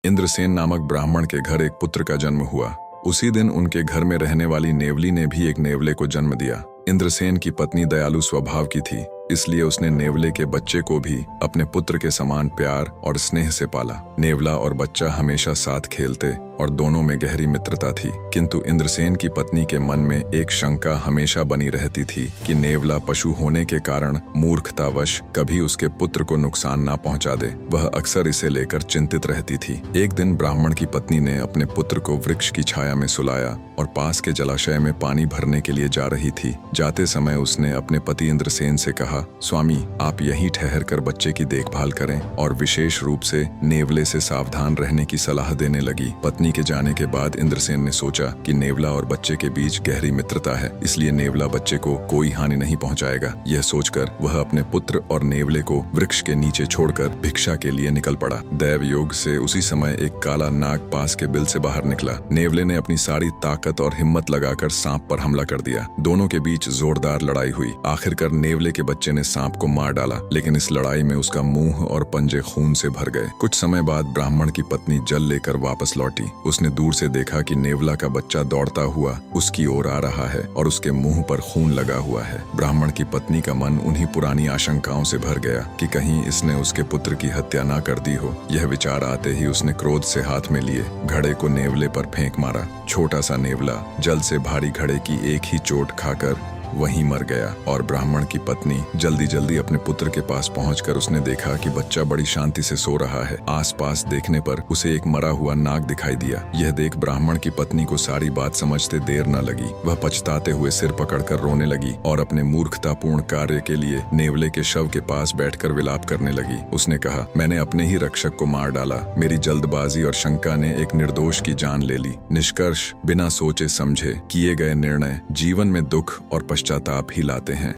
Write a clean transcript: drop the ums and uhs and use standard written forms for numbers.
इंद्रसेन नामक ब्राह्मण के घर एक पुत्र का जन्म हुआ। उसी दिन उनके घर में रहने वाली नेवली ने भी एक नेवले को जन्म दिया। इंद्रसेन की पत्नी दयालु स्वभाव की थी, इसलिए उसने नेवले के बच्चे को भी अपने पुत्र के समान प्यार और स्नेह से पाला। नेवला और बच्चा हमेशा साथ खेलते और दोनों में गहरी मित्रता थी। किंतु इंद्रसेन की पत्नी के मन में एक शंका हमेशा बनी रहती थी कि नेवला पशु होने के कारण मूर्खतावश कभी उसके पुत्र को नुकसान ना पहुंचा दे। वह अक्सर इसे लेकर चिंतित रहती थी। एक दिन ब्राह्मण की पत्नी ने अपने पुत्र को वृक्ष की छाया में सुलाया और पास के जलाशय में पानी भरने के लिए जा रही थी। जाते समय उसने अपने पति इंद्रसेन से कहा, स्वामी, आप यहीं ठहर कर बच्चे की देखभाल करें और विशेष रूप से नेवले से सावधान रहने की सलाह देने लगी। पत्नी के जाने के बाद इंद्रसेन ने सोचा कि नेवला और बच्चे के बीच गहरी मित्रता है, इसलिए नेवला बच्चे को कोई हानि नहीं पहुंचाएगा। यह सोचकर वह अपने पुत्र और नेवले को वृक्ष के नीचे छोड़कर भिक्षा के लिए निकल पड़ा। दैव योग से उसी समय एक काला नाग पास के बिल से बाहर निकला। नेवले ने अपनी सारी ताकत और हिम्मत लगाकर सांप पर हमला कर दिया। दोनों के बीच जोरदार लड़ाई हुई। आखिरकार नेवले के बच्चे ने सांप को मार डाला, लेकिन इस लड़ाई में उसका मुंह और पंजे खून से भर गए। कुछ समय बाद ब्राह्मण की पत्नी जल लेकर वापस लौटी। उसने दूर से देखा कि नेवला का बच्चा दौड़ता हुआ उसकी ओर आ रहा है और उसके मुंह पर खून लगा हुआ है। ब्राह्मण की पत्नी का मन उन्हीं पुरानी आशंकाओं से भर गया कि कहीं इसने उसके पुत्र की हत्या ना कर दी हो। यह विचार आते ही उसने क्रोध से हाथ में लिए घड़े को नेवले पर फेंक मारा। छोटा सा नेवला जल से भारी घड़े की एक ही चोट खाकर वहीं मर गया और ब्राह्मण की पत्नी जल्दी जल्दी अपने पुत्र के पास पहुंचकर उसने देखा कि बच्चा बड़ी शांति से सो रहा है। आसपास देखने पर उसे एक मरा हुआ नाग दिखाई दिया। यह देख ब्राह्मण की पत्नी को सारी बात समझते देर न लगी। वह पछताते हुए सिर पकड़कर रोने लगी और अपने मूर्खतापूर्ण कार्य के लिए नेवले के शव के पास बैठकर विलाप करने लगी। उसने कहा, मैंने अपने ही रक्षक को मार डाला। मेरी जल्दबाजी और शंका ने एक निर्दोष की जान ले ली। निष्कर्ष, बिना सोचे समझे किए गए निर्णय जीवन में दुख और पश्चाताप ही लाते हैं।